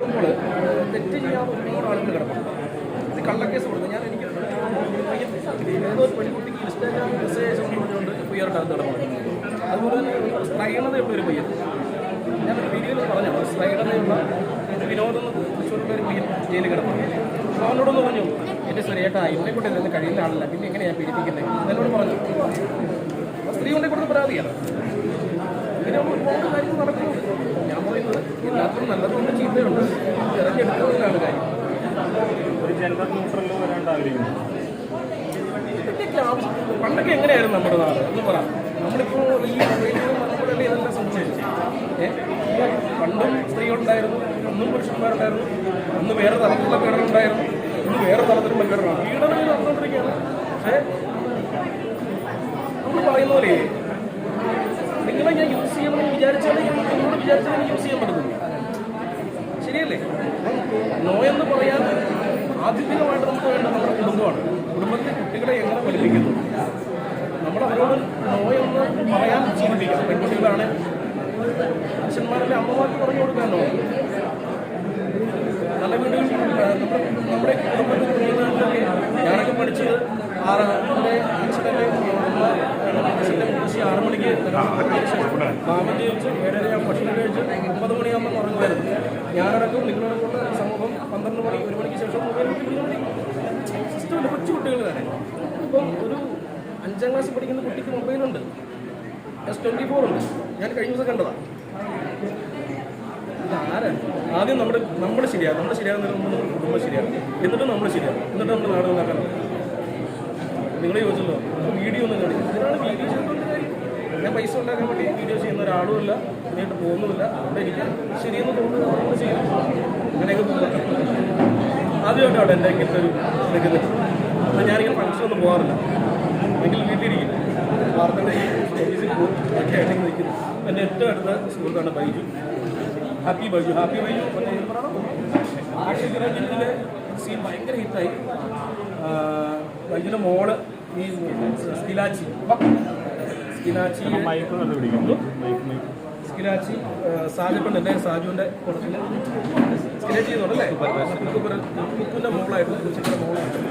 കിടക്കുമ്പോൾ തെറ്റ് ചെയ്യാൻ ഒരുപാട് ആളുകൾ കിടക്കുന്നു. ഇത് കള്ളക്കേസ് കൊടുത്തു. എനിക്ക് ഏതോ ഒരു പെൺകുട്ടിക്ക് ഇൻസ്റ്റാഗ്രാം മെസ്സേജ് പറഞ്ഞുകൊണ്ട് ഉയർത്താൻ നടന്നു. അതുപോലെ തന്നെ സ്ത്രൈണതയുള്ള ഒരു പയ്യൻ, ഞാൻ വീഡിയോയിൽ പറഞ്ഞു, സ്ത്രൈണതയുള്ള വിനോദം തൃശ്ശൂരിലെ ഒരു പയ്യൻ ജയിലിൽ കിടന്നു. അപ്പോൾ അവനോടൊന്ന് പറഞ്ഞു, എൻ്റെ ശരിയായിട്ട് ഇവനെ കൊണ്ട് ഇതിന് കഴിയുന്ന ആളല്ല, പിന്നെ എങ്ങനെ ഞാൻ പീഡിപ്പിക്കുന്നത് എന്നോട് പറഞ്ഞു. സ്ത്രീ കൊണ്ടേ കൊടുത്ത പരാതിയാണ്. ഇങ്ങനെ ഒരുപാട് കാര്യങ്ങൾ നടക്കുന്നു. ഞാൻ പറയുന്നത് എല്ലാത്തിനും നല്ലതുകൊണ്ട് ചീത്തയുണ്ട്, ഇറങ്ങിയെടുക്കുന്നതിലാണ് കാര്യം. ഒരു ജെൻഡർ ന്യൂട്രലിൽ വരാണ്ട് ആഗ്രഹിക്കുന്നു. ഇതിൻ്റെയൊക്കെ ആവശ്യം പണ്ടൊക്കെ എങ്ങനെയായിരുന്നു നമ്മുടെ നാട് എന്ന് പറയാം. നമ്മളിപ്പോൾ ഈ നമ്മളല്ലേ ഇതെല്ലാം സംശയിച്ചു. പണ്ടും സ്ത്രീകളുണ്ടായിരുന്നു, അന്നും പുരുഷന്മാരുണ്ടായിരുന്നു, അന്ന് വേറെ തരത്തിലുള്ള പീഡനമുണ്ടായിരുന്നു, ഇന്ന് വേറെ തരത്തിലുള്ള പീഡനമാണ്. പീഡനങ്ങൾ നടന്നുകൊണ്ടിരിക്കുകയാണ്. പക്ഷേ നമ്മൾ പറയുന്ന പോലെ നിങ്ങളെ ഞാൻ യൂസ് ചെയ്യണമെന്ന് വിചാരിച്ചാൽ നിങ്ങളോട് വിചാരിച്ചാൽ യൂസ് ചെയ്യാൻ പറ്റുന്നു. ശരിയല്ലേ? നോ എന്ന് പറയാൻ ആധുനികമായിട്ട് നമുക്ക് വേണ്ട നമ്മുടെ കുടുംബമാണ്. കുടുംബത്തിൽ കുട്ടികളെ എങ്ങനെ പഠിപ്പിക്കുന്നു, നമ്മൾ അവരോട് നോ എന്ന് പറയാൻ ശീലിപ്പിക്കണം. പെൺകുട്ടികളാണ് പുരുഷന്മാരുടെ അമ്മമാർക്ക് പറഞ്ഞു കൊടുക്കാനോ. നല്ല വീടുകൾ നമ്മുടെ കുടുംബത്തിൽ കുഞ്ഞുങ്ങളിലൊക്കെ ഞാനൊക്കെ പഠിച്ചത് എൻ്റെ അച്ഛനൊക്കെ അച്ഛൻ്റെ കൃഷി 6 മണിക്ക് മാമൻ ചോദിച്ച് 7:30 ഭക്ഷണം കഴിച്ച് 9 മണിയാകുമ്പോൾ ഉറങ്ങുമായിരുന്നു. ഞാനടക്കം നിങ്ങളടക്കമുള്ള സമൂഹം 12 മണി 1 മണിക്ക് ശേഷം മൊബൈൽ സിസ്റ്റമില്ല. കൊച്ചു കുട്ടികൾ തന്നെ ഇപ്പം ഒരു 5ാം ക്ലാസ്സിൽ പഠിക്കുന്ന കുട്ടിക്ക് മൊബൈലുണ്ട്, S24 ഉണ്ട്. ഞാൻ കഴിഞ്ഞ ദിവസം കണ്ടതാണ്. ഇതാരാണ്? ആദ്യം നമ്മൾ ശരിയാകും. നമ്മൾ ശരിയാകുന്നതിന് മുമ്പ് നമ്മുടെ കുടുംബം ശരിയാകും, എന്നിട്ട് നമ്മൾ ശരിയാകും, എന്നിട്ട് നമ്മൾ നാട് ഉണ്ടാക്കണം. നിങ്ങൾ ചോദിച്ചല്ലോ വീഡിയോ ഒന്നും കാണിക്കും. ഇതിനാണ് വീഡിയോ ചെയ്യുന്നതിൻ്റെ കാര്യം. ഞാൻ പൈസ ഉണ്ടാക്കാൻ വേണ്ടി വീഡിയോ ചെയ്യുന്ന ഒരാളുമില്ല, എന്നിട്ട് പോകുന്നുമില്ല. അവിടെ എനിക്ക് ശരിയെന്ന് തോന്നുന്നത് നമ്മൾ ചെയ്യും. അങ്ങനെയൊക്കെ പോകുന്നുണ്ട്. ആദ്യമായിട്ടാണ് എൻ്റെ ഇങ്ങനത്തെ ഒരു നിൽക്കുന്നത്. അപ്പോൾ ഞാനിങ്ങനെ ഫംഗ്ഷനൊന്നും പോകാറില്ല. എങ്കിൽ വീട്ടിലിരിക്കും, വാർത്തയുടെ ഓഫീസിൽ പോകും, ഒക്കെ ആയിട്ട് നിൽക്കുന്നു. എൻ്റെ ഏറ്റവും അടുത്ത സുഹൃത്താണ് ബൈജു, ഹാപ്പി ബൈജു. ഹാപ്പി ബൈജു മറ്റേ ആഷിഖിൻ്റെ സീൻ ഭയങ്കര ഹിറ്റായി. ബൈജുവിൻ്റെ മോള് ഈ സ്കിലാച്ചി സാജുണ്ട്, എൻ്റെ സാജുവിൻ്റെ കൂട്ടത്തിൽ സ്കിലാച്ചി എന്നുണ്ടല്ലേ, കുക്കുൻ്റെ മോളായിരുന്നു, കൊച്ചിൻ്റെ മോളായിരുന്നു.